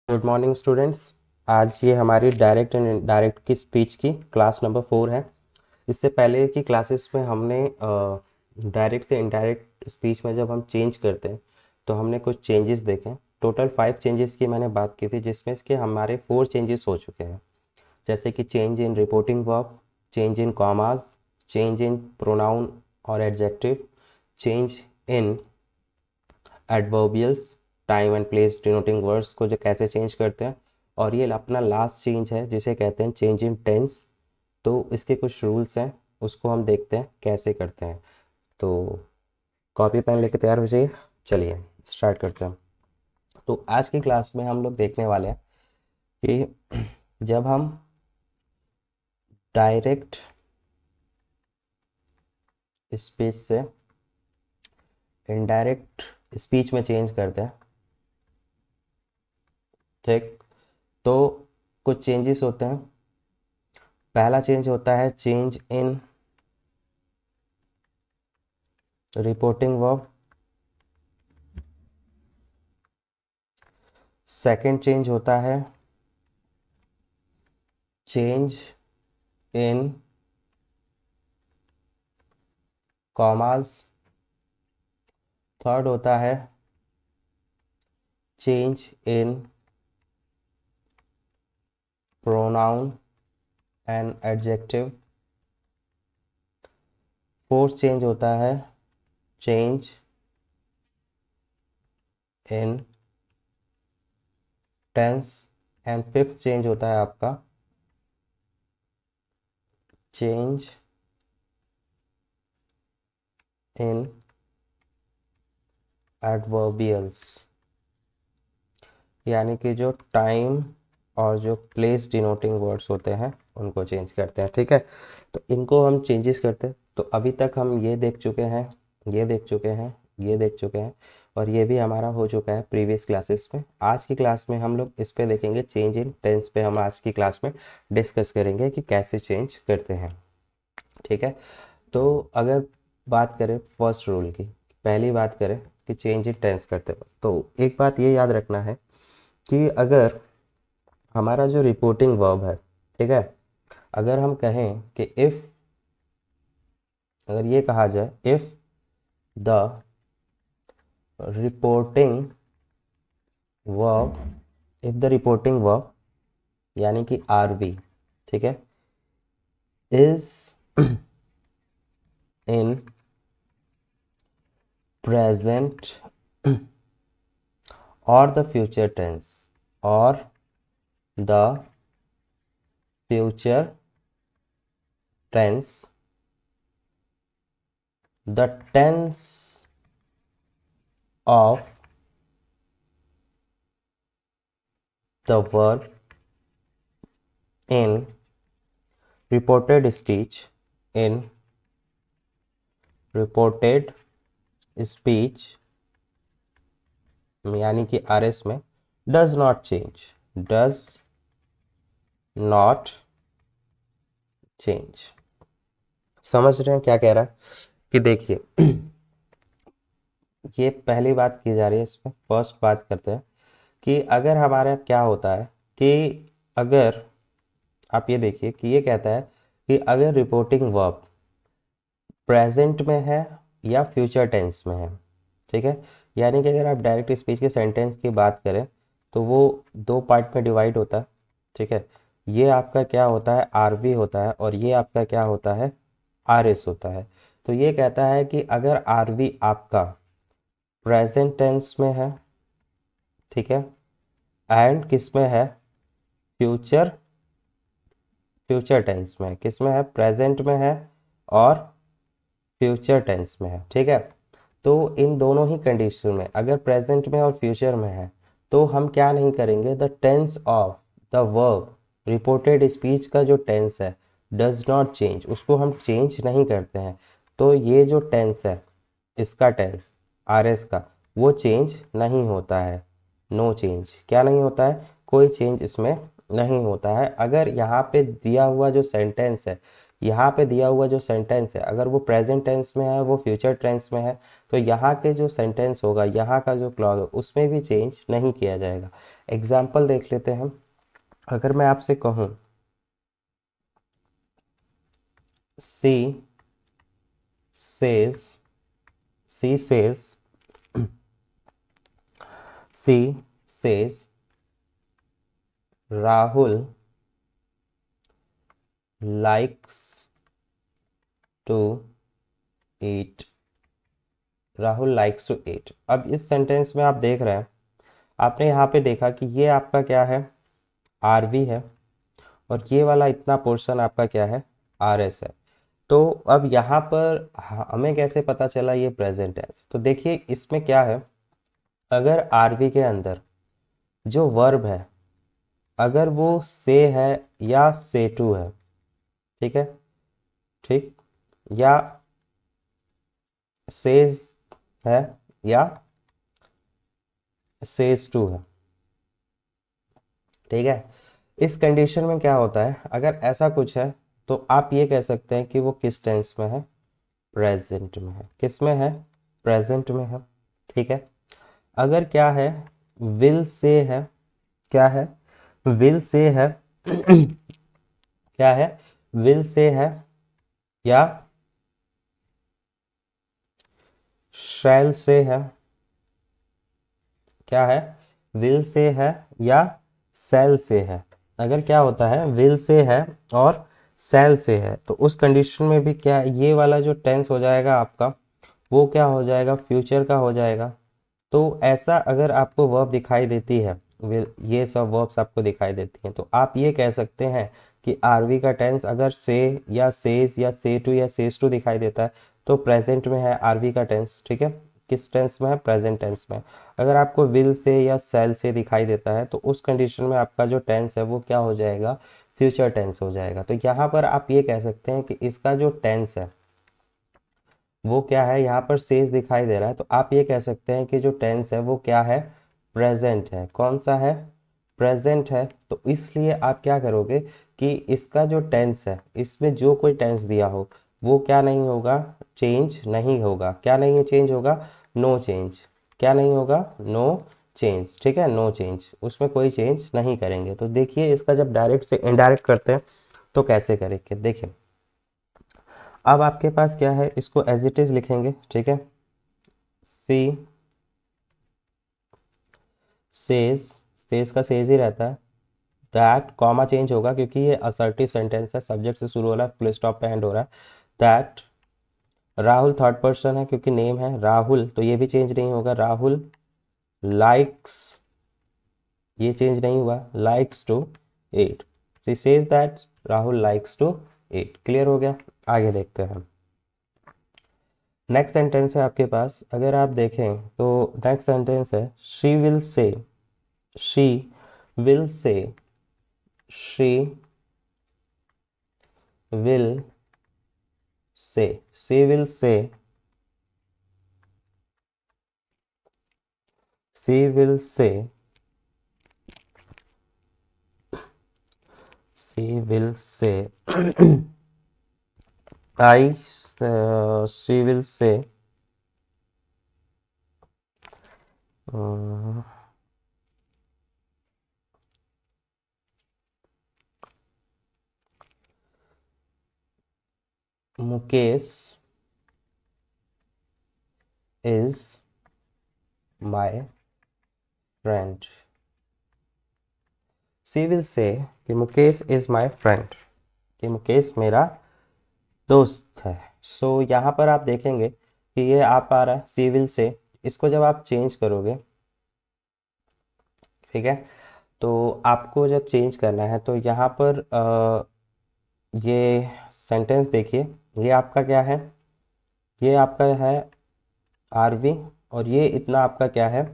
Good morning students. आज ये हमारी डायरेक्ट एंड इनडायरेक्ट की स्पीच की क्लास नंबर 4 है। इससे पहले की क्लासेस में हमने डायरेक्ट से इनडायरेक्ट स्पीच में जब हम चेंज करते हैं तो हमने कुछ चेंजेस देखे। टोटल 5 चेंजेस की मैंने बात की थी, जिसमें इसके हमारे 4 चेंजेस हो चुके हैं, जैसे कि change in reporting verb, change in commas, change in pronoun और adjective, change in adverbials, time and place denoting words को जो कैसे चेंज करते हैं, और ये अपना लास्ट चेंज है जिसे कहते हैं चेंज इन टेंस। तो इसके कुछ रूल्स हैं, उसको हम देखते हैं कैसे करते हैं। तो कॉपी पेन लेके तैयार हो जाइए, चलिए स्टार्ट करते हैं। तो आज की क्लास में हम लोग देखने वाले हैं कि जब हम डायरेक्ट स्पीच से इनडायरेक्ट स्पीच में चेंज करते हैं, ठीक, तो कुछ चेंजेस होते हैं। पहला चेंज होता है change in reporting verb. Second change होता है चेंज इन कॉमास। थर्ड होता है change in pronoun and adjective. Fourth change होता है change in tense. And fifth change होता है आपका चेंज इन एडवर्बियल्स, यानी कि जो टाइम और जो प्लेस डिनोटिंग वर्ड्स होते हैं उनको चेंज करते हैं, ठीक है। तो इनको हम चेंजेस करते हैं। तो अभी तक हम ये देख चुके हैं, ये देख चुके हैं, ये देख चुके हैं, और ये भी हमारा हो चुका है प्रीवियस क्लासेस में। आज की क्लास में हम लोग इस पे देखेंगे, चेंज इन टेंस पे हम आज की क्लास में डिस्कस करेंगे कि कैसे चेंज करते हैं, ठीक है। तो अगर बात करें फर्स्ट रूल की, पहली बात करें कि चेंज इन टेंस करते वक्त, तो एक बात ये याद रखना है कि अगर हमारा जो रिपोर्टिंग वर्ब है, ठीक है, अगर हम कहें कि इफ़, अगर ये कहा जाए if the reporting verb, if the reporting verb यानी कि आर बी, ठीक है, इज इन प्रेजेंट और द फ्यूचर टेंस, और the future tense, the tense of the verb in reported speech, in reported speech यानी कि RS में does not change, does not change। समझ रहे हैं क्या कह रहा है? कि देखिए ये पहली बात की जा रही है, इसमें फर्स्ट बात करते हैं कि अगर हमारा क्या होता है कि अगर आप ये देखिए कि ये कहता है कि अगर रिपोर्टिंग वर्ब प्रेजेंट में है या फ्यूचर टेंस में है, ठीक है, यानी कि अगर आप डायरेक्ट स्पीच के सेंटेंस की बात करें तो वो दो पार्ट में डिवाइड होता है, ठीक है। ये आपका क्या होता है, आर बी होता है, और ये आपका क्या होता है, आर एस होता है। तो ये कहता है कि अगर आर बी आपका प्रेजेंट टेंस में है, ठीक है, एंड किस में है, फ्यूचर, फ्यूचर टेंस में, किस में है, प्रेजेंट में है और फ्यूचर टेंस में है, ठीक है। तो इन दोनों ही कंडीशन में अगर प्रेजेंट में और फ्यूचर में है तो हम क्या नहीं करेंगे, the tense of the verb, reported speech का जो टेंस है डज नॉट चेंज, उसको हम चेंज नहीं करते हैं। तो ये जो टेंस है, इसका टेंस आर एस का, वो चेंज नहीं होता है, नो चेंज। क्या नहीं होता है, कोई चेंज इसमें नहीं होता है। अगर यहाँ पे दिया हुआ जो सेंटेंस है यहाँ पे दिया हुआ जो सेंटेंस है अगर वो प्रेजेंट टेंस में है, वो फ्यूचर टेंस में है, तो यहाँ के जो सेंटेंस होगा, यहाँ का जो क्लॉज उसमें भी चेंज नहीं किया जाएगा। एग्जाम्पल देख लेते हैं हम। अगर मैं आपसे कहूँ she says she says she says Rahul likes to eat, Rahul likes to eat. अब इस सेंटेंस में आप देख रहे हैं, आपने यहाँ पे देखा कि ये आपका क्या है, आरवी है, और ये वाला इतना पोर्शन आपका क्या है, आरएस है। तो अब यहाँ पर हमें कैसे पता चला ये प्रेजेंट है? तो देखिए इसमें क्या है, अगर आरवी के अंदर जो वर्ब है अगर वो से है या से टू है, ठीक है, ठीक, या सेज है या सेज टू है, ठीक है, इस कंडीशन में क्या होता है, अगर ऐसा कुछ है तो आप ये कह सकते हैं कि वो किस टेंस में है, प्रेजेंट में है। किस में है, प्रेजेंट में है, ठीक है। अगर क्या है, विल से है, क्या है, विल से है क्या है, विल से है या शैल से है, क्या है, विल से है या सेल से है। अगर क्या होता है, विल से है और सेल से है, तो उस कंडीशन में भी क्या, ये वाला जो टेंस हो जाएगा आपका, वो क्या हो जाएगा, फ्यूचर का हो जाएगा। तो ऐसा अगर आपको वर्ब दिखाई देती है, ये सब वर्ब्स आपको दिखाई देती हैं, तो आप ये कह सकते हैं कि आरवी का टेंस अगर से या सेज या से टू या सेज टू दिखाई देता है तो प्रेजेंट में है आरवी का टेंस, ठीक है। किस टेंस में है, प्रेजेंट टेंस में। अगर आपको विल से या सेल से दिखाई देता है तो उस कंडीशन में आपका जो टेंस है वो क्या हो जाएगा, फ्यूचर टेंस हो जाएगा। तो यहाँ पर आप ये कह सकते हैं कि इसका जो टेंस है वो क्या है, यहाँ पर सेज दिखाई दे रहा है, तो आप ये कह सकते हैं कि जो टेंस है वो क्या है, प्रेजेंट है। कौन सा है, प्रेजेंट है। तो इसलिए आप क्या करोगे कि इसका जो टेंस है, इसमें जो कोई टेंस दिया हो वो क्या नहीं होगा, चेंज नहीं होगा। क्या नहीं चेंज होगा, नो चेंज। क्या नहीं होगा, नो चेंज, ठीक है, नो चेंज, उसमें कोई चेंज नहीं करेंगे। तो देखिए इसका जब डायरेक्ट से इनडायरेक्ट करते हैं तो कैसे करेंगे, देखिए अब आपके पास क्या है, इसको एज इट इज लिखेंगे, ठीक है। सी सेज, सेज का सेज ही रहता है, दैट कॉमा चेंज होगा क्योंकि ये असर्टिव सेंटेंस है, सब्जेक्ट से शुरू हो रहा है, फुल स्टॉप पे एंड हो रहा है। दैट राहुल थर्ड पर्सन है क्योंकि नेम है राहुल, तो ये भी चेंज नहीं होगा, राहुल लाइक्स, ये चेंज नहीं हुआ, likes to ate. She says that Rahul likes to ate. Clear हो गया, आगे देखते हैं। नेक्स्ट सेंटेंस है आपके पास, अगर आप देखें तो नेक्स्ट सेंटेंस है she will say, she will say, she will say, she will say, she will say, she will say I, she will say Mukesh is my friend. She will say कि Mukesh is my friend, कि मुकेश मेरा दोस्त है। सो यहाँ पर आप देखेंगे कि ये आप आ रहा है सिविल से, इसको जब आप चेंज करोगे, ठीक है, तो आपको जब चेंज करना है तो यहाँ पर ये सेंटेंस देखिए, ये आपका क्या है, ये आपका है आरवी और ये इतना आपका क्या है,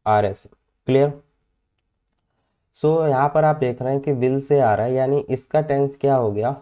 आरएस। क्लियर। सो यहाँ पर आप देख रहे हैं कि विल से आ रहा है, यानी इसका टेंस क्या हो गया,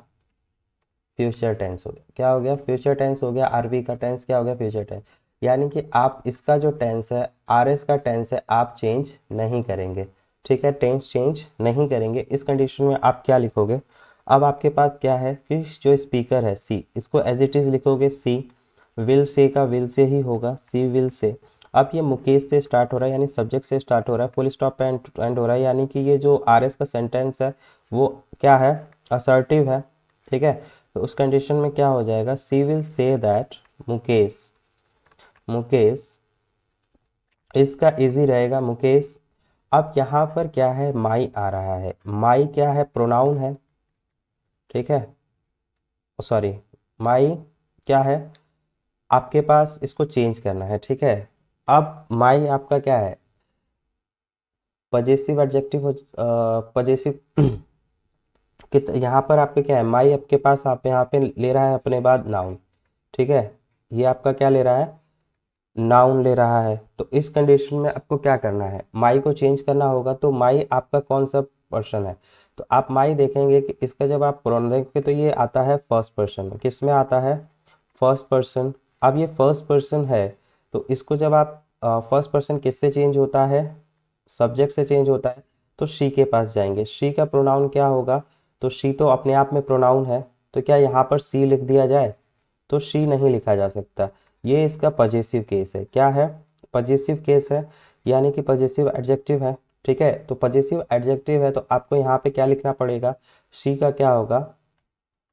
फ्यूचर टेंस हो गया। क्या हो गया, फ्यूचर टेंस हो गया। आरवी का टेंस क्या हो गया, फ्यूचर टेंस। यानी कि आप इसका जो टेंस है, आरएस का टेंस है, आप चेंज नहीं करेंगे, ठीक है, टेंस चेंज नहीं करेंगे। इस कंडीशन में आप क्या लिखोगे, अब आपके पास क्या है कि जो स्पीकर है सी, इसको एज इट इज़ लिखोगे सी, विल से का विल से ही होगा, सी विल से। अब ये मुकेश से स्टार्ट हो रहा है यानी सब्जेक्ट से स्टार्ट हो रहा है, फुल स्टॉप पे एंड हो रहा है, यानी कि ये जो आर एस का सेंटेंस है वो क्या है, असर्टिव है। ठीक है, तो उस कंडीशन में क्या हो जाएगा, she will say that Mukesh, Mukesh, इसका इजी रहेगा मुकेश। अब यहाँ पर क्या है, माई आ रहा है, माई क्या है, प्रोनाउन है। ठीक है, सॉरी, माई क्या है, आपके पास इसको चेंज करना है। ठीक है, अब माई आपका क्या है, पजेसिव एडजेक्टिव हो, पजेसिव यहाँ पर आपके क्या है, माई आपके पास आप यहाँ पे ले रहा है अपने बाद नाउन। ठीक है, ये आपका क्या ले रहा है, नाउन ले रहा है। तो इस कंडीशन में आपको क्या करना है, माई को चेंज करना होगा। तो माई आपका कौन सा पर्सन है, तो आप माई देखेंगे कि इसका जब आप प्रोनाउन देखेंगे तो ये आता है फर्स्ट पर्सन में। किस में आता है, फर्स्ट पर्सन। अब ये फर्स्ट पर्सन है, तो इसको जब आप फर्स्ट पर्सन किससे चेंज होता है, सब्जेक्ट से चेंज होता है, तो शी के पास जाएंगे। शी का प्रोनाउन क्या होगा, तो शी तो अपने आप में प्रोनाउन है, तो क्या यहाँ पर सी लिख दिया जाए, तो शी नहीं लिखा जा सकता। ये इसका पजेसिव केस है। क्या है, पजेसिव केस है, यानी कि पजेसिव एडजेक्टिव है। ठीक है, तो पजेसिव एडजेक्टिव है तो आपको यहाँ पे क्या लिखना पड़ेगा, शी का क्या होगा,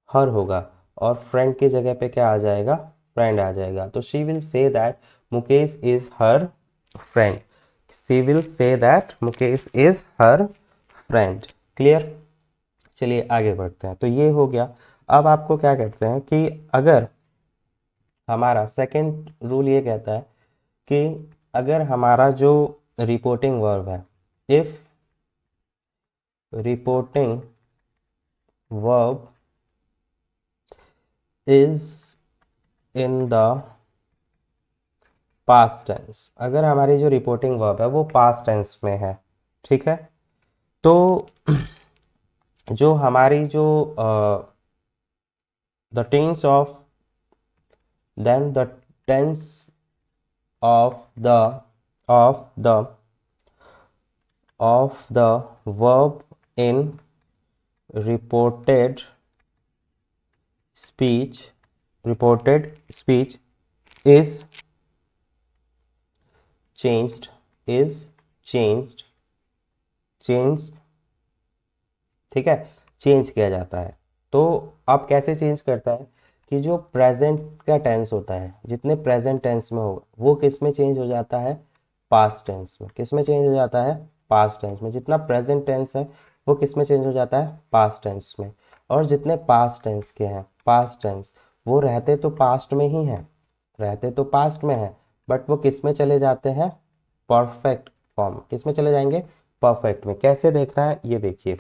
हर होगा, और फ्रेंड की जगह पे क्या आ जाएगा, फ्रेंड आ जाएगा। तो she will say that Mukesh is her friend, she will say that Mukesh is her friend. Clear, चलिए आगे बढ़ते हैं। तो ये हो गया। अब आपको क्या कहते हैं कि अगर हमारा सेकंड रूल ये कहता है कि अगर हमारा जो रिपोर्टिंग वर्ब है, if reporting verb is in the past tense, अगर हमारी जो रिपोर्टिंग वर्ब है वो पास्ट टेंस में है, ठीक है, तो जो हमारी जो the tense of, then the tense of the of the of the verb in reported speech, reported speech is changed, is changed, changed। ठीक है, चेंज किया जाता है। तो अब कैसे चेंज करता है कि जो प्रेजेंट का टेंस होता है, जितने प्रेजेंट टेंस में होगा वो किस में चेंज हो जाता है, पास्ट टेंस में। किस में चेंज हो जाता है, पास्ट टेंस में। जितना प्रेजेंट टेंस है वो किस में चेंज हो जाता है, पास्ट टेंस में। और जितने पास्ट टेंस के हैं, पास्ट टेंस, वो रहते तो पास्ट में ही हैं, रहते तो पास्ट में है, बट वो किस में चले जाते हैं, परफेक्ट फॉर्म। किस में चले जाएंगे, परफेक्ट में। कैसे देखना है ये देखिए,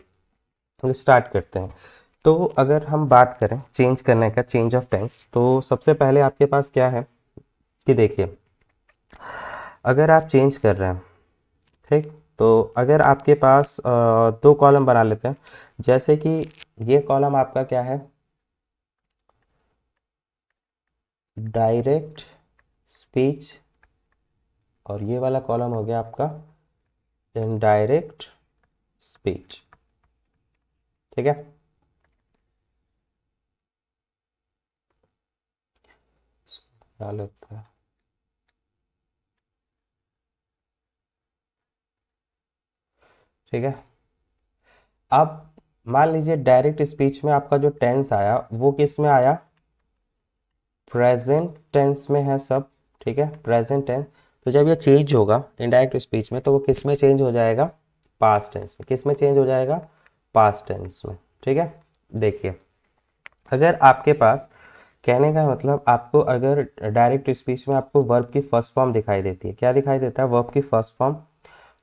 स्टार्ट करते हैं। तो अगर हम बात करें चेंज करने का, चेंज ऑफ टेंस, तो सबसे पहले आपके पास क्या है कि देखिए, अगर आप चेंज कर रहे हैं, ठीक, तो अगर आपके पास दो कॉलम बना लेते हैं। जैसे कि ये कॉलम आपका क्या है, डायरेक्ट स्पीच, और ये वाला कॉलम हो गया आपका इनडायरेक्ट स्पीच। ठीक है, क्या लगता है, ठीक है। अब मान लीजिए डायरेक्ट स्पीच में आपका जो टेंस आया वो किस में आया, प्रेजेंट टेंस में है सब। ठीक है, प्रेजेंट टेंस। तो जब ये चेंज होगा इनडायरेक्ट स्पीच में, तो वो किस में चेंज हो जाएगा, पास्ट टेंस में। किस में चेंज हो जाएगा, पास्ट टेंस में। ठीक है, देखिए, अगर आपके पास, कहने का मतलब आपको अगर डायरेक्ट स्पीच में आपको वर्ब की फर्स्ट फॉर्म दिखाई देती है, क्या दिखाई देता है, वर्ब की फर्स्ट फॉर्म,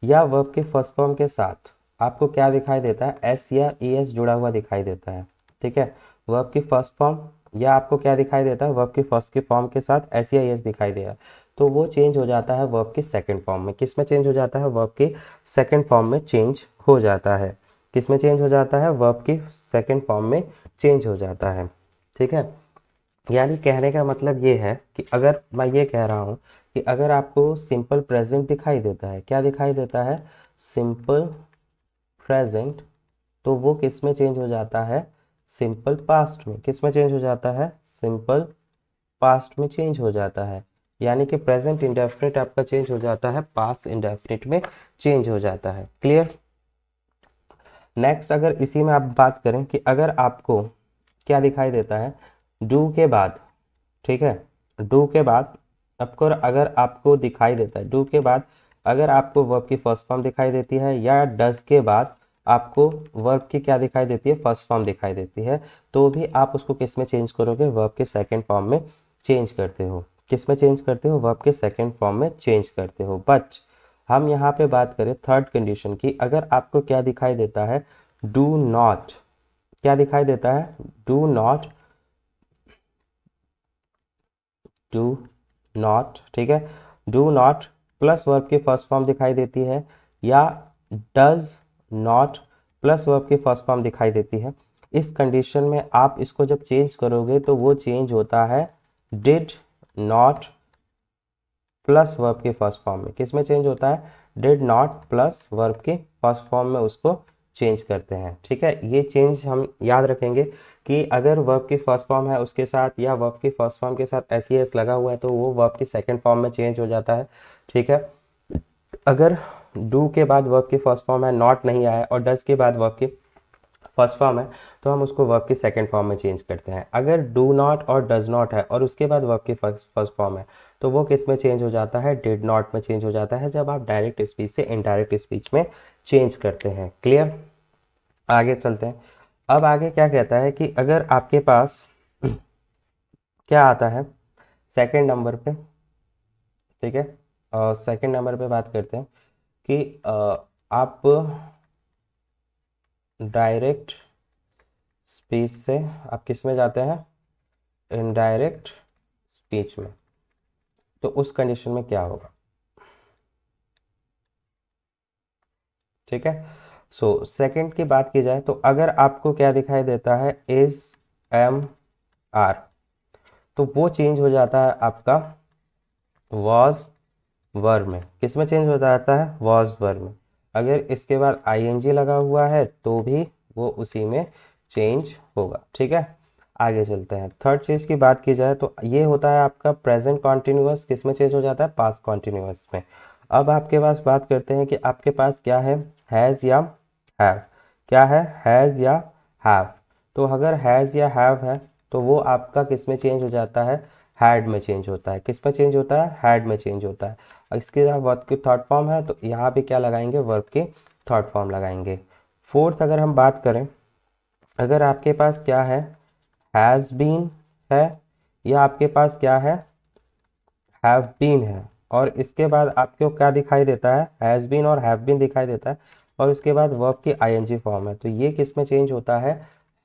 या वर्ब के फर्स्ट फॉर्म के साथ आपको क्या दिखाई देता है, एस या ई एस जुड़ा हुआ दिखाई देता है। ठीक है, वर्ब की फर्स्ट फॉर्म, या आपको क्या दिखाई देता है, वर्ब की फर्स्ट के फॉर्म के साथ एस या ई एस दिखाई देगा, तो वो चेंज हो जाता है वर्ब की सेकंड फॉर्म में। किस में चेंज हो जाता है, वर्ब की सेकंड फॉर्म में चेंज हो जाता है। किस में चेंज हो जाता है, वर्ब की सेकंड फॉर्म में चेंज हो जाता है। ठीक है, यानी कहने का मतलब ये है कि अगर मैं ये कह रहा हूँ कि अगर आपको सिंपल प्रेजेंट दिखाई देता है, क्या दिखाई देता है, सिंपल प्रेजेंट, तो वो किस में चेंज हो जाता है, सिंपल पास्ट में। किस में चेंज हो जाता है? सिंपल पास्ट में चेंज हो जाता है। यानी कि प्रेजेंट इंडेफिनिट आपका चेंज हो जाता है पास्ट इंडेफिनिट में चेंज हो जाता है। क्लियर? नेक्स्ट अगर इसी में आप बात करें कि अगर आपको क्या दिखाई देता है डू के बाद, ठीक है, डू के बाद आपको, अगर आपको दिखाई देता है डू के बाद अगर आपको वर्ब की फर्स्ट फॉर्म दिखाई देती है या डज के बाद आपको वर्ब की क्या दिखाई देती है? फर्स्ट फॉर्म दिखाई देती है, तो भी आप उसको किस में चेंज करोगे? वर्ब के सेकंड फॉर्म में चेंज करते हो। किस में चेंज करते हो? वर्ब के सेकंड फॉर्म में चेंज करते हो। बट हम यहाँ पे बात करें थर्ड कंडीशन की, अगर आपको क्या दिखाई देता है? Do not. क्या दिखाई देता है? डू नॉट, डू नॉट, ठीक है, डू नॉट प्लस वर्ब की फर्स्ट फॉर्म दिखाई देती है या डज नॉट प्लस वर्ब की फर्स्ट फॉर्म दिखाई देती है। इस कंडीशन में आप इसको जब चेंज करोगे तो वो चेंज होता है डिड नॉट प्लस वर्ब की फर्स्ट फॉर्म में। किस में चेंज होता है? डिड नॉट प्लस वर्ब की फर्स्ट फॉर्म में उसको चेंज करते हैं। ठीक है, ये चेंज हम याद रखेंगे कि अगर वर्ब की फर्स्ट फॉर्म है उसके साथ या वर्ब की फर्स्ट फॉर्म के साथ एस ई एस लगा हुआ है तो वो वर्ब की सेकंड फॉर्म में चेंज हो जाता है। ठीक है, अगर डू के बाद वर्ब की फर्स्ट फॉर्म है, नॉट नहीं आया, और डज के बाद वर्ब की फर्स्ट फॉर्म है, तो हम उसको वर्ब की सेकंड फॉर्म में चेंज करते हैं। अगर डू नॉट और डज नॉट है और उसके बाद वर्ब की फर्स्ट फॉर्म है, तो वो किस में चेंज हो जाता है? डिड नॉट में चेंज हो जाता है, जब आप डायरेक्ट स्पीच से इनडायरेक्ट स्पीच में चेंज करते हैं। क्लियर? आगे चलते हैं। अब आगे क्या कहता है कि अगर आपके पास क्या आता है सेकंड नंबर पे, ठीक है, सेकंड नंबर पे बात करते हैं कि आप डायरेक्ट स्पीच से आप किस में जाते हैं? इनडायरेक्ट स्पीच में। तो उस कंडीशन में क्या होगा? ठीक है, सो सेकंड की बात की जाए तो अगर आपको क्या दिखाई देता है? इज एम आर, तो वो चेंज हो जाता है आपका वॉज वर्ब में। किस में चेंज हो जाता है? वॉज वर्ब में। अगर इसके बाद आईएनजी लगा हुआ है तो भी वो उसी में चेंज होगा। ठीक है, आगे चलते हैं। थर्ड चीज़ की बात की जाए तो ये होता है आपका प्रेजेंट कॉन्टिन्यूअस। किस में चेंज हो जाता है? पास्ट कॉन्टिन्यूअस में। अब आपके पास बात करते हैं कि आपके पास क्या है? हैज़ या हैव। क्या है? हैज़ या हैव। तो अगर हैज़ या हैव है तो वो आपका किस में चेंज हो जाता है? हैड में चेंज होता है। किस में चेंज होता है? हैड में चेंज होता है। इसके बाद वर्ब की थर्ड फॉर्म है तो यहाँ पे क्या लगाएंगे? वर्ब की थर्ड फॉर्म लगाएंगे। फोर्थ अगर हम बात करें, अगर आपके पास क्या है? हैज़ बीन है या आपके पास क्या है? हैव बीन है, और इसके बाद आपको क्या दिखाई देता है? हैज़ बीन और हैव बीन दिखाई देता है, और उसके बाद वर्ब की आईएनजी फॉर्म है, तो ये किस में चेंज होता है?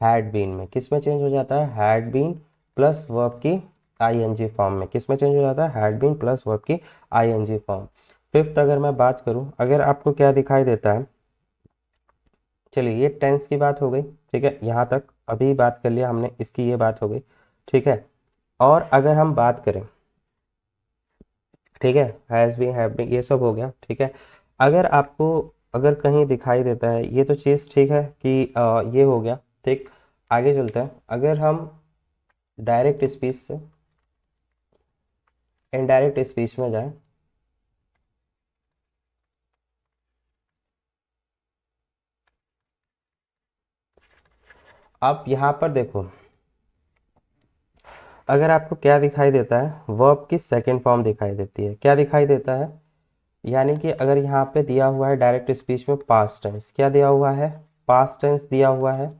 हैड बीन में। किस में चेंज हो जाता है? हैड बीन प्लस वर्ब की आईएनजी फॉर्म में। किस में चेंज हो जाता है? हैड बीन प्लस वर्ब की आईएनजी फॉर्म। फिफ्थ अगर मैं बात करूं, अगर आपको क्या दिखाई देता है? चलिए, ये टेंस की बात हो गई। ठीक है, यहाँ तक अभी बात कर लिया हमने, इसकी ये बात हो गई। ठीक है, और अगर हम बात करें, ठीक है, हैज़ बीन, हैव बीन, ये सब हो गया। ठीक है, अगर आपको अगर कहीं दिखाई देता है, ये तो चीज़ ठीक है कि ये हो गया। ठीक, आगे चलते हैं। अगर हम डायरेक्ट स्पीच से इनडायरेक्ट स्पीच में जाएं, आप यहाँ पर देखो, अगर आपको क्या दिखाई देता है? वर्ब की सेकंड फॉर्म दिखाई देती है। क्या दिखाई देता है? यानी कि अगर यहाँ पे दिया हुआ है डायरेक्ट स्पीच में पास्ट टेंस, क्या दिया हुआ है? पास्ट टेंस दिया हुआ है।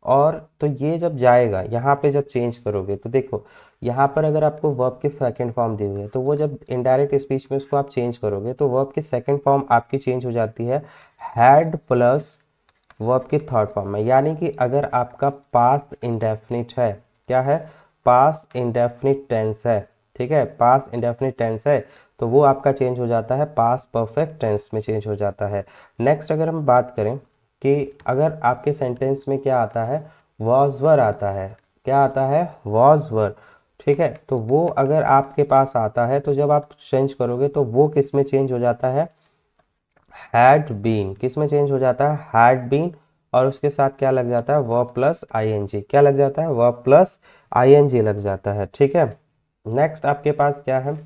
और तो ये जब जाएगा यहाँ पे, जब चेंज करोगे तो देखो, यहाँ पर अगर आपको वर्ब की सेकंड फॉर्म दी हुई है तो वो जब इनडायरेक्ट स्पीच में उसको आप चेंज करोगे तो वर्ब की सेकंड फॉर्म आपकी चेंज हो जाती है हैड प्लस वर्ब की थर्ड फॉर्म में। यानी कि अगर आपका पास्ट इंडेफिनिट है, क्या है? पास्ट इंडेफिनिट टेंस है। ठीक है, पास्ट इंडेफिनिट टेंस है तो वो आपका चेंज हो जाता है पास्ट परफेक्ट टेंस में चेंज हो जाता है। नेक्स्ट अगर हम बात करें कि अगर आपके सेंटेंस में क्या आता है? वॉज वर आता है। क्या आता है? Was were. ठीक है, तो वो अगर आपके पास आता है तो जब आप चेंज करोगे तो वो किस में चेंज हो जाता है? Had been. किस में चेंज हो जाता है? हैड बीन, और उसके साथ क्या लग जाता है, वर्ब प्लस आईएनजी। क्या लग जाता है, वर्ब प्लस आईएनजी लग जाता है, ठीक है। नेक्स्ट आपके पास क्या है,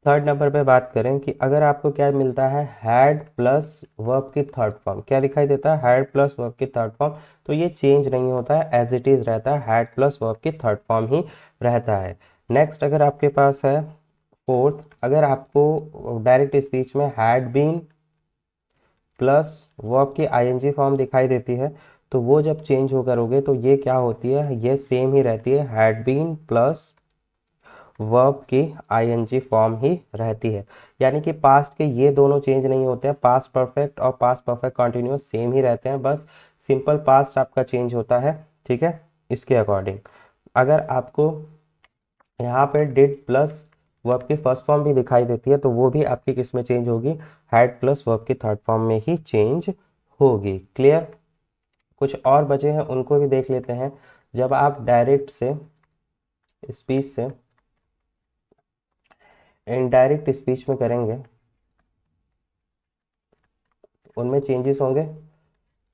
थर्ड नंबर पे बात करें कि अगर आपको क्या मिलता है, हैड प्लस वर्ब की थर्ड फॉर्म, क्या दिखाई देता है, हैड प्लस वर्ब की थर्ड फॉर्म, तो ये चेंज नहीं होता है, एज इट इज़ रहता है, हैड प्लस वर्ब की थर्ड फॉर्म ही रहता है। नेक्स्ट अगर आपके पास है फोर्थ, अगर आपको डायरेक्ट स्पीच में हैड बीन प्लस वर्ब की आईएनजी फॉर्म दिखाई देती है, तो वो जब चेंज हो करोगे तो ये क्या होती है, ये सेम ही रहती है, हैड बीन प्लस वर्ब की आईएनजी फॉर्म ही रहती है। यानी कि पास्ट के ये दोनों चेंज नहीं होते हैं, पास्ट परफेक्ट और पास्ट परफेक्ट कॉन्टिन्यूअस सेम ही रहते हैं, बस सिंपल पास्ट आपका चेंज होता है, ठीक है। इसके अकॉर्डिंग अगर आपको यहाँ पे डिड प्लस वर्ब की फर्स्ट फॉर्म भी दिखाई देती है, तो वो भी आपकी किस में चेंज होगी, हैड प्लस वर्ब की थर्ड फॉर्म में ही चेंज होगी। क्लियर। कुछ और बचे हैं उनको भी देख लेते हैं। जब आप डायरेक्ट से स्पीच से इनडायरेक्ट स्पीच में करेंगे, उनमें चेंजेस होंगे,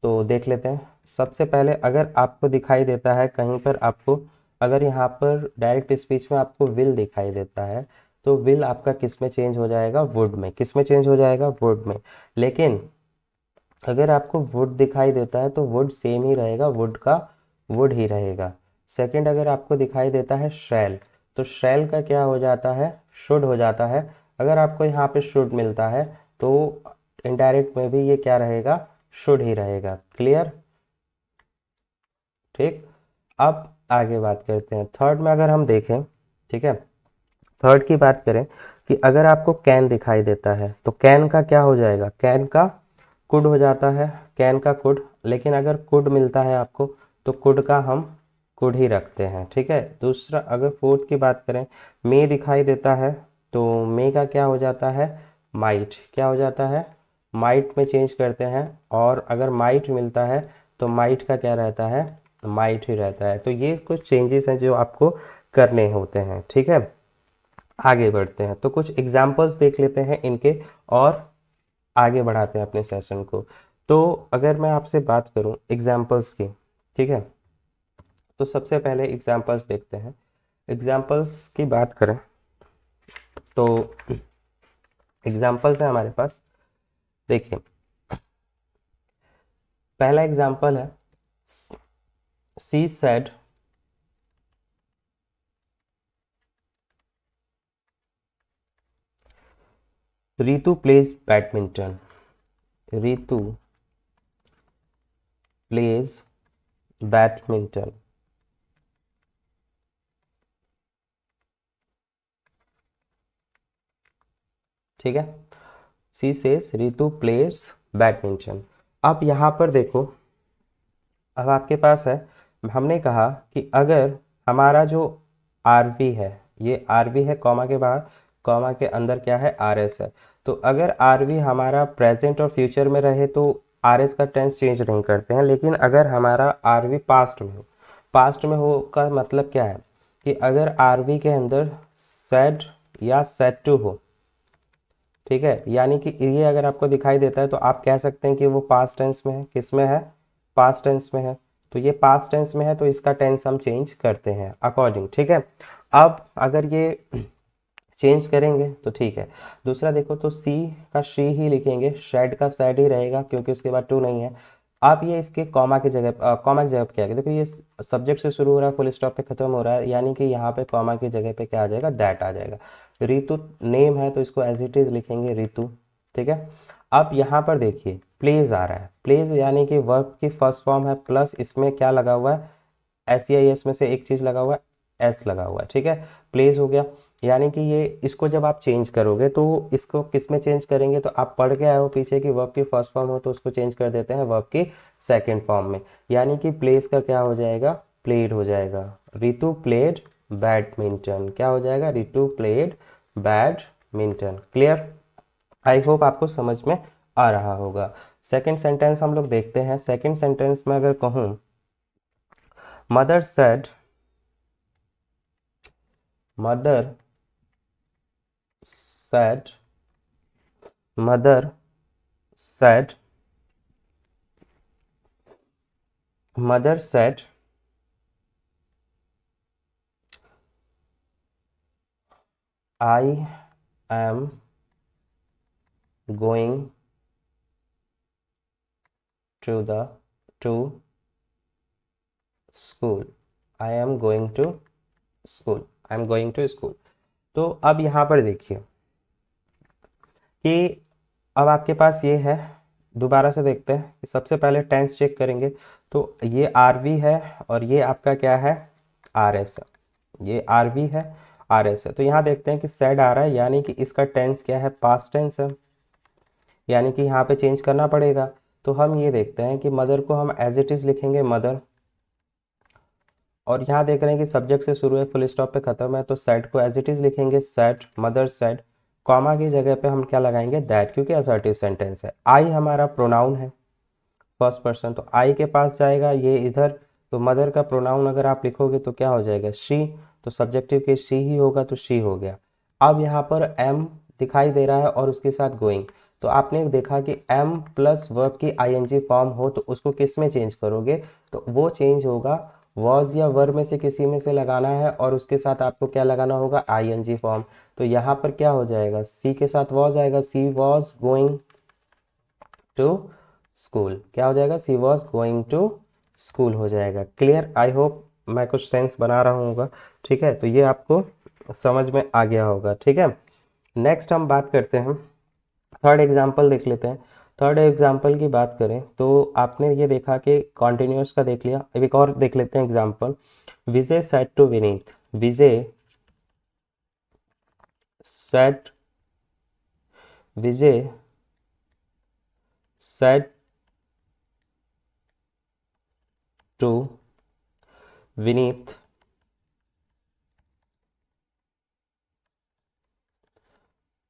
तो देख लेते हैं। सबसे पहले अगर आपको दिखाई देता है कहीं पर आपको, अगर यहाँ पर डायरेक्ट स्पीच में आपको विल दिखाई देता है, तो विल आपका किस में चेंज हो जाएगा, वुड में। किस में चेंज हो जाएगा, वुड में। लेकिन अगर आपको वुड दिखाई देता है तो वुड सेम ही रहेगा, वुड का वुड ही रहेगा। सेकंड, अगर आपको दिखाई देता है शैल, तो शैल का क्या हो जाता है, शुड हो जाता है। अगर आपको यहाँ पे शुड मिलता है तो इनडायरेक्ट में भी ये क्या रहेगा, शुड ही रहेगा। क्लियर, ठीक। अब आगे बात करते हैं थर्ड में, अगर हम देखें, ठीक है, थर्ड की बात करें कि अगर आपको कैन दिखाई देता है तो कैन का क्या हो जाएगा, कैन का कुड हो जाता है, कैन का कुड। लेकिन अगर कुड मिलता है आपको तो कुड का हम कुड ही रखते हैं, ठीक है। दूसरा, अगर फोर्थ की बात करें, मे दिखाई देता है तो मे का क्या हो जाता है, माइट। क्या हो जाता है, माइट में चेंज करते हैं। और अगर माइट मिलता है तो माइट का क्या रहता है, माइट ही रहता है। तो ये कुछ चेंजेस हैं जो आपको करने होते हैं, ठीक है। आगे बढ़ते हैं तो कुछ एग्जाम्पल्स देख लेते हैं इनके, और आगे बढ़ाते हैं अपने सेशन को। तो अगर मैं आपसे बात करूं एग्जाम्पल्स की, ठीक है, तो सबसे पहले एग्जाम्पल्स देखते हैं। एग्जाम्पल्स की बात करें तो एग्जाम्पल्स है हमारे पास, देखिए पहला एग्जाम्पल है, she said Ritu plays badminton. Ritu plays badminton, ठीक है। She says Ritu plays badminton. अब यहाँ पर देखो, अब आपके पास है, हमने कहा कि अगर हमारा जो आरवी है, ये आरवी है कॉमा के बाहर, कॉमा के अंदर क्या है, आरएस है। तो अगर आरवी हमारा प्रेजेंट और फ्यूचर में रहे तो आरएस का टेंस चेंज नहीं करते हैं। लेकिन अगर हमारा आरवी पास्ट में हो, पास्ट में हो का मतलब क्या है कि अगर आरवी के अंदर सेड या सेड टू हो, ठीक है, यानी कि ये अगर आपको दिखाई देता है तो आप कह सकते हैं कि वो पास्ट टेंस में है। किस में है, पास्ट टेंस में है। तो ये पास्ट टेंस में है तो इसका टेंस हम चेंज करते हैं अकॉर्डिंग, ठीक है। अब अगर ये चेंज करेंगे तो ठीक है। दूसरा देखो, तो सी का शी ही लिखेंगे, शेड का सैड ही रहेगा क्योंकि उसके बाद टू नहीं है। आप ये इसके कॉमा की जगह, कॉमा की जगह पे क्या है, देखो ये सब्जेक्ट से शुरू हो रहा है, फुल स्टॉप पे खत्म हो रहा है, यानी कि यहाँ पे कॉमा की जगह पे क्या आ जाएगा, दैट आ जाएगा। रितु नेम है तो इसको एज इट इज लिखेंगे रितु, ठीक है। अब यहाँ पर देखिए प्लेज आ रहा है, प्लेज यानी कि वर्ब की फर्स्ट फॉर्म है, प्लस इसमें क्या लगा हुआ है, एस या एस में से एक चीज़ लगा हुआ है, एस लगा हुआ है, ठीक है। प्लेस हो गया। यानी कि ये इसको जब आप चेंज करोगे तो इसको किस में चेंज करेंगे, तो आप पढ़ के आए हो पीछे कि वर्ब की फर्स्ट फॉर्म हो तो उसको चेंज कर देते हैं वर्ब की सेकंड फॉर्म में। यानी कि प्लेस का क्या हो जाएगा, प्लेड हो जाएगा। रितु प्लेड बैडमिंटन, क्या हो जाएगा, Ritu played badminton. Clear, I hope आपको समझ में आ रहा होगा। सेकंड सेंटेंस हम लोग देखते हैं। सेकंड सेंटेंस में अगर कहूँ, mother said, mother said, mother said mother said I am going to school. I am going to school. I am going to school. तो अब यहाँ पर देखिए कि अब आपके पास ये है, दोबारा से देखते हैं कि सबसे पहले टेंस चेक करेंगे। तो ये आर वी है और ये आपका क्या है, आर एस है। ये आर वी है, आर एस है। तो यहाँ देखते हैं कि सेड आ रहा है, यानी कि इसका टेंस क्या है, पास्ट टेंस है, यानी कि यहाँ पे चेंज करना पड़ेगा। तो हम ये देखते हैं कि मदर को हम एज इट इज़ लिखेंगे मदर, और यहाँ देख रहे हैं कि सब्जेक्ट से शुरू है, फुल स्टॉप पे खत्म है, तो सेड को एज इट इज़ लिखेंगे सेड, मदर सेड। कॉमा की जगह पे हम क्या लगाएंगे, दैट, क्योंकि असर्टिव सेंटेंस है। आई हमारा प्रोनाउन है, फर्स्ट पर्सन, तो आई के पास जाएगा ये इधर। तो मदर का प्रोनाउन अगर आप लिखोगे तो क्या हो जाएगा, शी। तो सब्जेक्टिव के शी ही होगा, तो शी हो गया। अब यहाँ पर एम दिखाई दे रहा है और उसके साथ गोइंग। तो आपने देखा कि एम प्लस वर्ब की आईएनजी फॉर्म हो तो उसको किस में चेंज करोगे, तो वो चेंज होगा वॉज या वर में से किसी में से लगाना है, और उसके साथ आपको क्या लगाना होगा, आईएनजी फॉर्म। तो यहाँ पर क्या हो जाएगा, सी के साथ वॉज आएगा, सी वॉज गोइंग टू स्कूल। क्या हो जाएगा, सी वॉज गोइंग टू स्कूल हो जाएगा। क्लियर, आई होप मैं कुछ सेंस बना रहा हूँ। ठीक है, तो ये आपको समझ में आ गया होगा। ठीक है, नेक्स्ट हम बात करते हैं, थर्ड एग्जाम्पल देख लेते हैं। थर्ड एग्जाम्पल की बात करें तो आपने ये देखा कि कॉन्टिन्यूस का देख लिया, अब एक और देख लेते हैं example. Vijay said to Vineet, Vijay said, Vijay said to Vineet,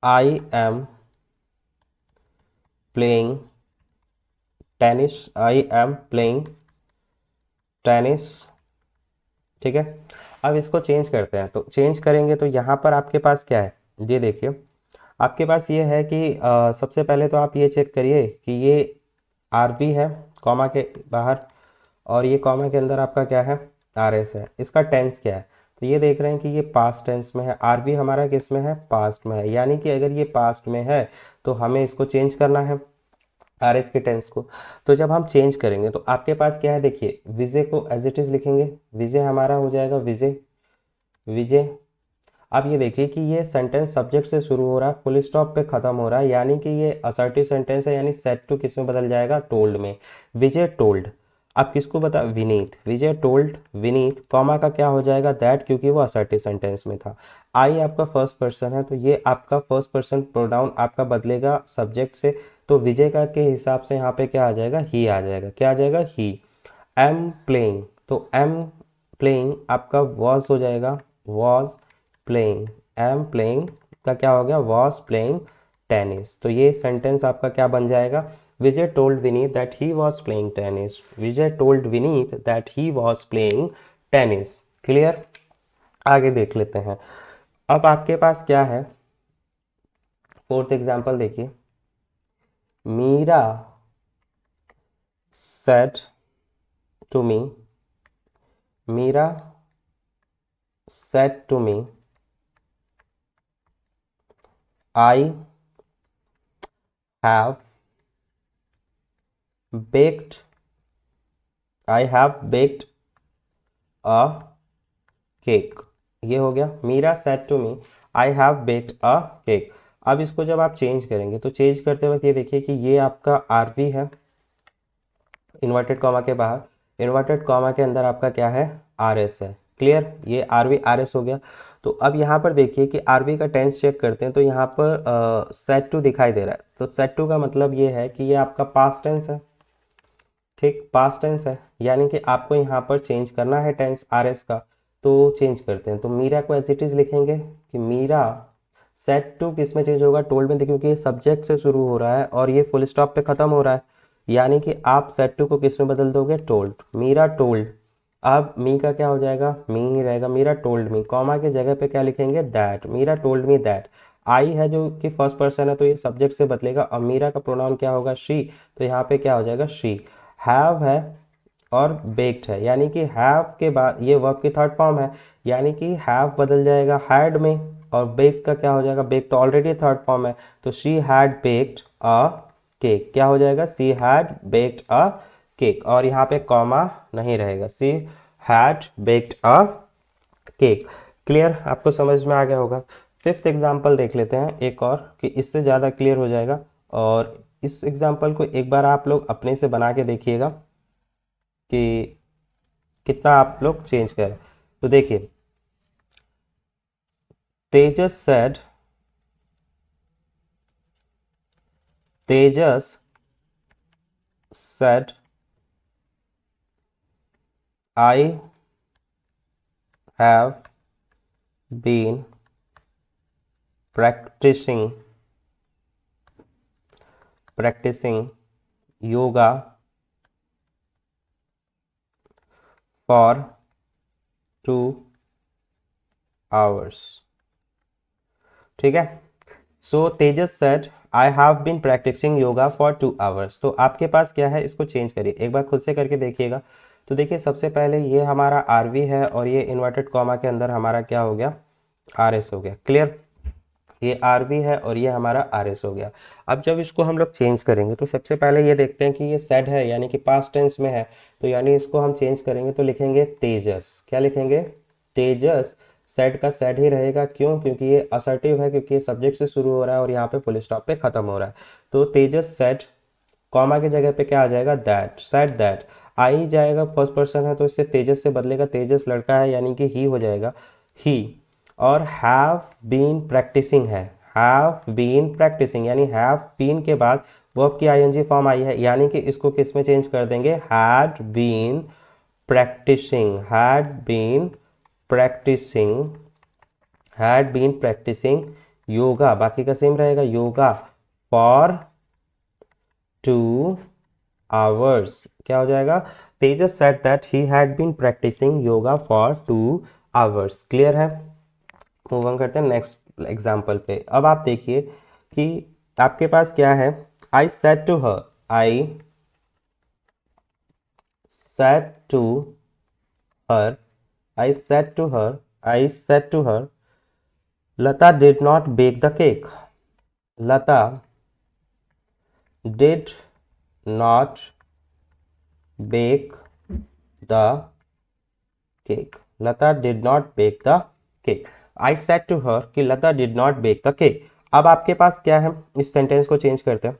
I am playing tennis, I am playing tennis. ठीक है, अब इसको चेंज करते हैं। तो चेंज करेंगे तो यहाँ पर आपके पास क्या है, ये देखिए आपके पास ये है कि सबसे पहले तो आप ये चेक करिए कि ये आर बी है कॉमा के बाहर, और ये कॉमा के अंदर आपका क्या है, आर एस है। इसका टेंस क्या है, तो ये देख रहे हैं कि ये पास्ट टेंस में है, आर बी हमारा किस में है, पास्ट में है। यानी कि अगर ये पास्ट में है तो हमें इसको चेंज करना है, आर एस के टेंस को। तो जब हम चेंज करेंगे तो आपके पास क्या है, देखिए विजय को एज इट इज़ लिखेंगे, विजय हमारा हो जाएगा विजय, विजय। अब ये देखिए कि ये सेंटेंस सब्जेक्ट से शुरू हो रहा है, फुल स्टॉप पे खत्म हो रहा है, यानी कि ये असर्टिव सेंटेंस है, यानी सेड टू किस में बदल जाएगा, टोल्ड में। विजय टोल्ड, अब किसको बता, विनीत, विजय टोल्ड विनीत, कॉमा का क्या हो जाएगा, दैट, क्योंकि वो असर्टिव सेंटेंस में था। आई आपका फर्स्ट पर्सन है, तो ये आपका फर्स्ट पर्सन प्रोनाउन आपका बदलेगा सब्जेक्ट से। तो विजय का के हिसाब से यहाँ पे क्या आ जाएगा, ही आ जाएगा। क्या आ जाएगा, ही। एम प्लेइंग, तो एम प्लेइंग आपका वॉज हो जाएगा, वॉज प्लेइंग, एम प्लेइंग का क्या हो गया, वॉज प्लेइंग टेनिस। तो ये सेंटेंस आपका क्या बन जाएगा, Vijay told Vineet that he was playing tennis, Vijay told Vineet that he was playing tennis. Clear, आगे देख लेते हैं। अब आपके पास क्या है, फोर्थ एग्जाम्पल देखिए। Meera said to me, Meera said to me, I have baked, I have baked a cake। ये हो गया, Meera said to me I have baked a cake। अब इसको जब आप चेंज करेंगे तो चेंज करते वक्त ये देखिए कि ये आपका आर बी है इन्वर्टेड कॉमा के बाहर, इन्वर्टेड कॉमा के अंदर आपका क्या है, आर एस है। क्लियर, ये आर बी आर एस हो गया। तो अब यहाँ पर देखिए कि आर बी का टेंस चेक करते हैं, तो यहाँ पर सेट टू दिखाई दे रहा है। तो सेट टू का मतलब ये है कि ये आपका पास्ट टेंस है, ठीक, पास्ट टेंस है, यानी कि आपको यहाँ पर चेंज करना है टेंस आर एस का। तो चेंज करते हैं, तो मीरा को एज इट इज़ लिखेंगे कि मीरा सेट टू किस में चेंज होगा, टोल्ड में। देखिए क्योंकि ये सब्जेक्ट से शुरू हो रहा है और ये फुल स्टॉप पे खत्म हो रहा है, यानी कि आप सेट टू को किस में बदल दोगे, टोल्ड, मीरा टोल्ड। अब मी का क्या हो जाएगा, मी ही रहेगा, मीरा टोल्ड मी, कॉमा की जगह पे क्या लिखेंगे, that, Meera told me that. I है जो कि फर्स्ट पर्सन है तो ये सब्जेक्ट से बदलेगा, और मीरा का प्रोनाउन क्या होगा, शी, तो यहाँ पे क्या हो जाएगा, शी। हैव है और बेक्ड है, यानी कि हैव के बाद ये वर्ब की थर्ड फॉर्म है, यानी कि हैव बदल जाएगा हैड में, और बेक का क्या हो जाएगा, बेक तो ऑलरेडी थर्ड फॉर्म है, तो she had baked a cake, क्या हो जाएगा, she had baked a cake, और यहाँ पे कॉमा नहीं रहेगा, she had baked a cake. Clear, आपको समझ में आ गया होगा। फिफ्थ एग्जाम्पल देख लेते हैं एक और, कि इससे ज़्यादा क्लियर हो जाएगा, और इस एग्जाम्पल को एक बार आप लोग अपने से बना के देखिएगा कि कितना आप लोग चेंज करें। तो देखिए, Tejas said, Tejas said I have been practicing yoga for 2 hours। ठीक है, so Tejas said I have been practising yoga for 2 hours। तो आपके पास क्या है, इसको चेंज करिए, एक बार खुद से करके देखिएगा। तो देखिए, सबसे पहले ये हमारा आरवी है, और ये इन्वर्टेड कॉमा के अंदर हमारा क्या हो गया, आरएस हो गया। क्लियर, ये आरवी है और ये हमारा आरएस हो गया। अब जब इसको हम लोग चेंज करेंगे, तो सबसे पहले ये देखते हैं कि ये सेड है, यानी कि पास्ट टेंस में है, तो यानी इसको हम चेंज करेंगे तो लिखेंगे तेजस। क्या लिखेंगे, तेजस। सेड का सेड ही रहेगा, क्यों, क्योंकि ये असर्टिव है, क्योंकि ये सब्जेक्ट से शुरू हो रहा है और यहाँ पे फुल स्टॉप पे खत्म हो रहा है। तो तेजस सेड, कॉमा की जगह पे क्या आ जाएगा, दैट, सेड दैट। आई जाएगा, फर्स्ट पर्सन है तो इससे तेजस से बदलेगा, तेजस लड़का है यानी कि ही हो जाएगा, ही। और हैव बीन प्रैक्टिसिंग है, हैव बीन प्रैक्टिसिंग, यानी हैव बीन के बाद वर्ब की आईएनजी फॉर्म आई है, यानी कि इसको किस में चेंज कर देंगे, had been practising, had been practising, had been practising yoga, बाकी का सेम रहेगा, योगा फॉर 2 hours। क्या हो जाएगा, Tejas said that he had been practising yoga for 2 hours। Clear है, मूव ऑन करते हैं नेक्स्ट एग्जाम्पल पे। अब आप देखिए कि आपके पास क्या है, I said to her, I said to her, I said to her, I said to her, Lata did not bake the cake, Lata did not bake the cake, Lata did not bake the cake. I said to her कि Lata did not bake the cake. अब आपके पास क्या है, इस sentence को change करते हैं।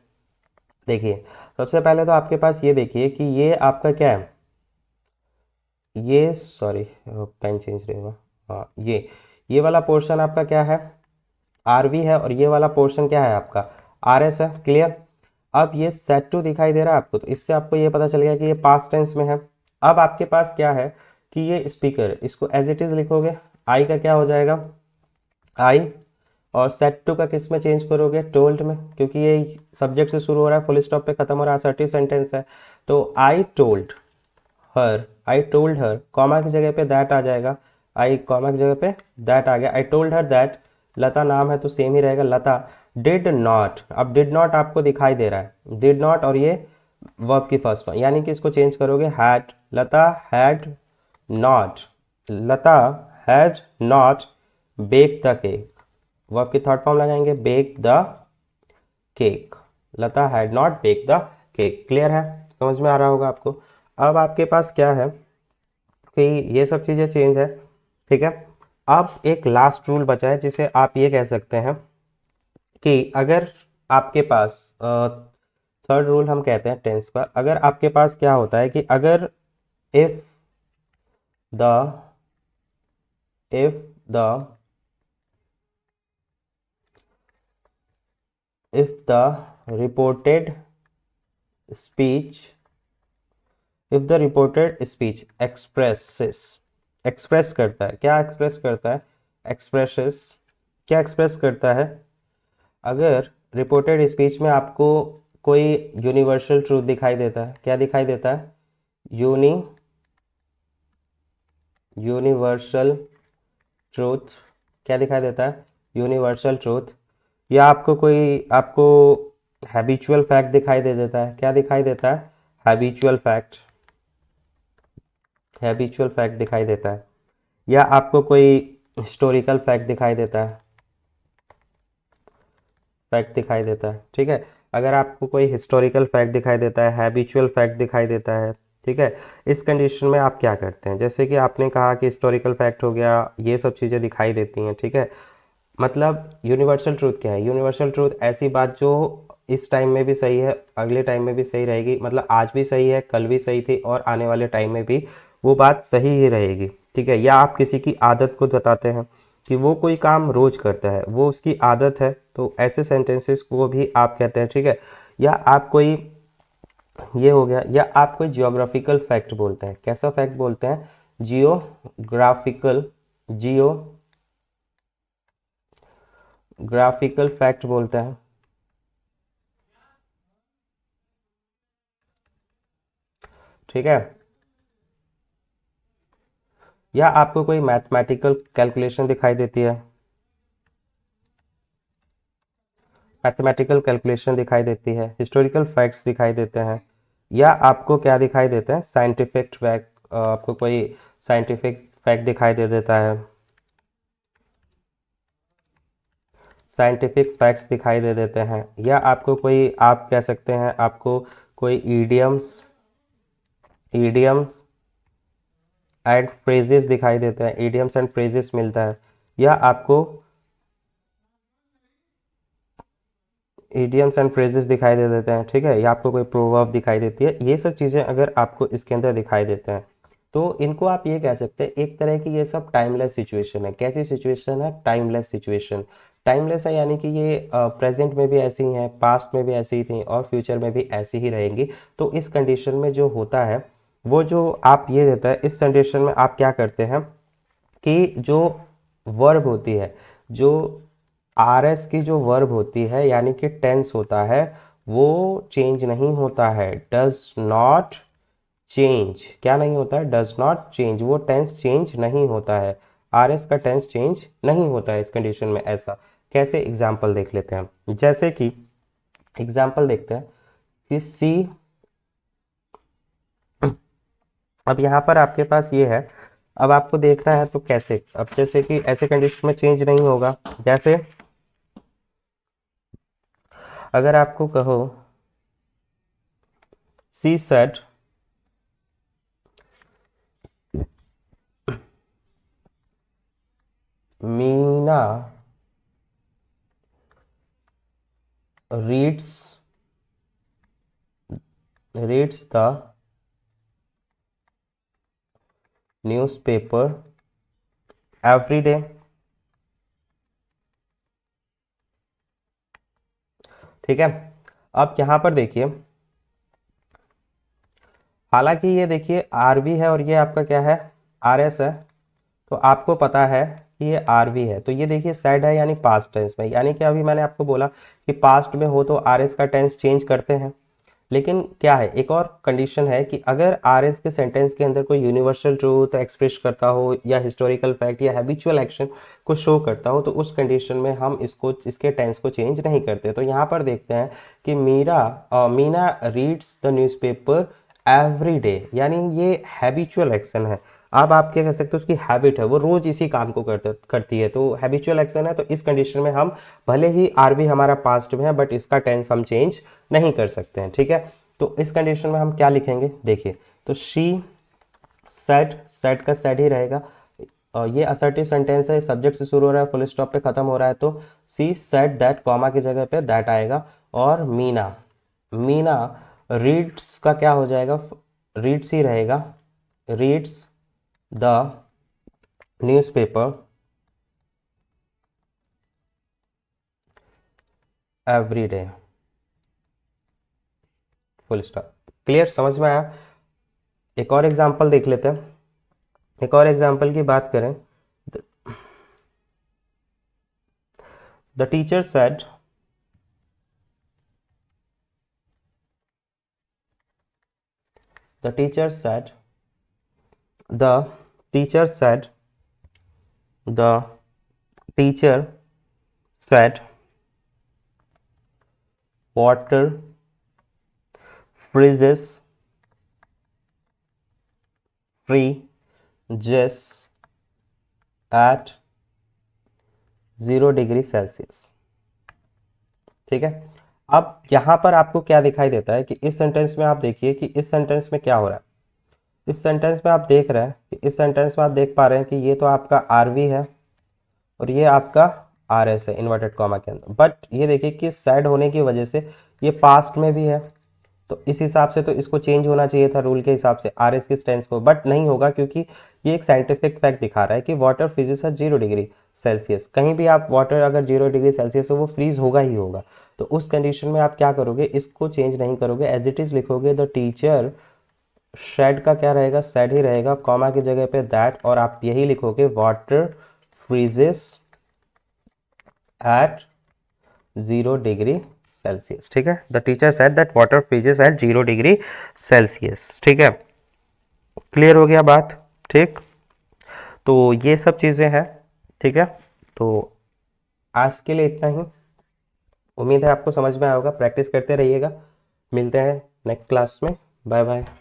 देखिए, सबसे पहले तो आपके पास ये देखिए कि ये आपका क्या है, ये सॉरी पेन चेंज रहेगा, हाँ, ये वाला पोर्शन आपका क्या है, आरवी है, और ये वाला पोर्शन क्या है आपका, आरएस है। क्लियर, अब ये सेट टू दिखाई दे रहा है आपको, तो इससे आपको ये पता चल गया कि ये पास्ट टेंस में है। अब आपके पास क्या है कि ये स्पीकर, इसको एज इट इज लिखोगे, आई का क्या हो जाएगा, आई, और सेट टू का किस में चेंज करोगे, टोल्ड में, क्योंकि ये सब्जेक्ट से शुरू हो रहा है, फुल स्टॉप पे खत्म हो रहा है, असर्टिव सेंटेंस है। तो I told her, I told her, comma की जगह पे दैट आ जाएगा, आई कॉमा की जगह पे दैट आ गया, आई टोल्ड हर दैट, लता नाम है तो सेम ही रहेगा, लता डिड नॉट। अब डिड नॉट आपको दिखाई दे रहा है, डिड नॉट, और ये वर्ब की फर्स्ट फॉर्म, यानी कि इसको चेंज करोगे had, Lata had not, Lata had not bake the cake, verb की थर्ड फॉर्म लगाएंगे, bake the cake, Lata had not bake the cake. Clear है, समझ में आ रहा होगा आपको। अब आपके पास क्या है कि ये सब चीज़ें चेंज है, ठीक है। अब एक लास्ट रूल बचा है, जिसे आप ये कह सकते हैं कि अगर आपके पास थर्ड रूल हम कहते हैं टेंस पर, अगर आपके पास क्या होता है कि अगर if the if the if the reported speech if the reported speech express करता है, क्या एक्सप्रेस करता है, एक्सप्रेसेस, क्या एक्सप्रेस करता है, अगर रिपोर्टेड स्पीच में आपको कोई यूनिवर्सल ट्रूथ दिखाई देता है, क्या दिखाई देता है, यूनिवर्सल ट्रूथ, क्या दिखाई देता है, यूनिवर्सल ट्रूथ, या आपको हैबिचुअल फैक्ट दिखाई दे देता है, क्या दिखाई देता है, हैबिचुअल फैक्ट, हैबिचुअल फैक्ट दिखाई देता है, या आपको कोई हिस्टोरिकल फैक्ट दिखाई देता है, फैक्ट दिखाई देता है, ठीक है। अगर आपको कोई हिस्टोरिकल फैक्ट दिखाई देता है, हैबिचुअल फैक्ट दिखाई देता है, ठीक है, इस कंडीशन में आप क्या करते हैं? जैसे कि आपने कहा कि हिस्टोरिकल फैक्ट हो गया, ये सब चीज़ें दिखाई देती हैं, ठीक है। मतलब यूनिवर्सल ट्रूथ क्या है? यूनिवर्सल ट्रूथ ऐसी बात जो इस टाइम में भी सही है, अगले टाइम में भी सही रहेगी, मतलब आज भी सही है, कल भी सही थी, और आने वाले टाइम में भी वो बात सही ही रहेगी, ठीक है। या आप किसी की आदत को बताते हैं कि वो कोई काम रोज करता है, वो उसकी आदत है, तो ऐसे सेंटेंसेस को भी आप कहते हैं, ठीक है। या आप कोई, ये हो गया, या आप कोई जियोग्राफिकल फैक्ट बोलते हैं। कैसा फैक्ट बोलते हैं? जियोग्राफिकल, जियोग्राफिकल फैक्ट बोलते हैं, ठीक है। या आपको कोई मैथमेटिकल कैलकुलेशन दिखाई देती है, मैथमेटिकल कैलकुलेशन दिखाई देती है, हिस्टोरिकल फैक्ट्स दिखाई देते हैं, या आपको क्या दिखाई देते हैं? साइंटिफिक फैक्ट, आपको कोई साइंटिफिक फैक्ट दिखाई दे देता है, साइंटिफिक फैक्ट्स दिखाई दे देते हैं, या आपको कोई, आप कह सकते हैं आपको कोई ईडियम्स, ईडियम्स एंड फ्रेजेस दिखाई देते हैं, ईडियम्स एंड फ्रेजेस मिलता है, या आपको ईडियम्स एंड फ्रेजेस दिखाई दे देते हैं, ठीक है, या आपको कोई प्रोवर्ब दिखाई देती है। ये सब चीज़ें अगर आपको इसके अंदर दिखाई देते हैं, तो इनको आप ये कह सकते हैं एक तरह की ये सब टाइमलेस सिचुएशन है। कैसी सिचुएशन है? Timeless situation. टाइमलेस है यानी कि ये प्रेजेंट में भी ऐसी ही हैं, पास्ट में भी ऐसी ही थी, और फ्यूचर में भी ऐसी ही रहेंगी। तो इस कंडीशन में जो होता है, वो जो आप ये देता है, इस कंडीशन में आप क्या करते हैं कि जो वर्ब होती है, जो आर एस की जो वर्ब होती है, यानी कि टेंस होता है, वो चेंज नहीं होता है, डज नॉट चेंज। क्या नहीं होता है? डज नॉट चेंज, वो टेंस चेंज नहीं होता है, आर एस का टेंस चेंज नहीं होता है इस कंडीशन में। ऐसा कैसे? एग्जाम्पल देख लेते हैं, जैसे कि एग्जाम्पल देखते हैं कि सी, अब यहाँ पर आपके पास ये है, अब आपको देखना है तो कैसे, अब जैसे कि ऐसे कंडीशन में चेंज नहीं होगा, जैसे अगर आपको कहो she said Meena reads the newspaper every day, ठीक है। अब यहाँ पर देखिए, हालांकि ये देखिए आर वी है और ये आपका क्या है? आर एस है, तो आपको पता है कि ये आर वी है, तो ये देखिए सेड है यानी पास्ट टेंस में, यानी कि अभी मैंने आपको बोला कि पास्ट में हो तो आर एस का टेंस चेंज करते हैं। लेकिन क्या है, एक और कंडीशन है कि अगर आर एस के सेंटेंस के अंदर कोई यूनिवर्सल ट्रूथ एक्सप्रेस करता हो, या हिस्टोरिकल फैक्ट या हैबिचुअल एक्शन को शो करता हो, तो उस कंडीशन में हम इसको, इसके टेंस को चेंज नहीं करते। तो यहाँ पर देखते हैं कि Meena reads the newspaper every day, यानी ये हैबिचुअल एक्शन है। अब आप क्या कह सकते हो? उसकी हैबिट है, वो रोज इसी काम को करती है, तो हैबिचुअल एक्शन है। तो इस कंडीशन में हम, भले ही आर भी हमारा पास्ट में है, बट इसका टेंस हम चेंज नहीं कर सकते हैं, ठीक है। तो इस कंडीशन में हम क्या लिखेंगे? देखिए, तो शी सेड, सेड का सेड ही रहेगा, और ये असर्टिव सेंटेंस है, सब्जेक्ट से शुरू हो रहा है, फुल स्टॉप पे खत्म हो रहा है, तो सी सेड दैट, कॉमा की जगह पे दैट आएगा। और मीना, मीना रीड्स का क्या हो जाएगा? रीड्स ही रहेगा, reads the newspaper every day, full stop. Clear? समझ में आया? एक और एग्जांपल देख लेते हैं, एक और एग्जांपल की बात करें। The teacher said, the teacher said, the teacher said, the teacher said water freezes freezes at 0 degree Celsius. ठीक है, अब यहाँ पर आपको क्या दिखाई देता है कि इस सेंटेंस में आप देखिए कि इस सेंटेंस में क्या हो रहा है। इस सेंटेंस में आप देख रहे हैं कि इस सेंटेंस में आप देख पा रहे हैं कि ये तो आपका आरवी है और ये आपका आर एस है इन्वर्टेड कॉमा के अंदर, बट ये देखिए कि सैड होने की वजह से ये पास्ट में भी है, तो इस हिसाब से तो इसको चेंज होना चाहिए था रूल के हिसाब से आर एस की टेंस को, बट नहीं होगा क्योंकि ये एक साइंटिफिक फैक्ट दिखा रहा है कि वाटर फ्रीजेस है 0 डिग्री सेल्सियस। कहीं भी आप वाटर अगर 0 डिग्री सेल्सियस हो वो फ्रीज होगा ही होगा। तो उस कंडीशन में आप क्या करोगे, इसको चेंज नहीं करोगे, एज इट इज लिखोगे। द टीचर शेड का क्या रहेगा, सेड ही रहेगा, कॉमा की जगह पे दैट, और आप यही लिखोगे water freezes at 0 degree Celsius. ठीक है, the teacher said that water freezes at 0 degree Celsius. ठीक है, क्लियर हो गया बात। ठीक, तो ये सब चीज़ें हैं। ठीक है, तो आज के लिए इतना ही। उम्मीद है आपको समझ में आया होगा, प्रैक्टिस करते रहिएगा। मिलते हैं नेक्स्ट क्लास में। Bye bye.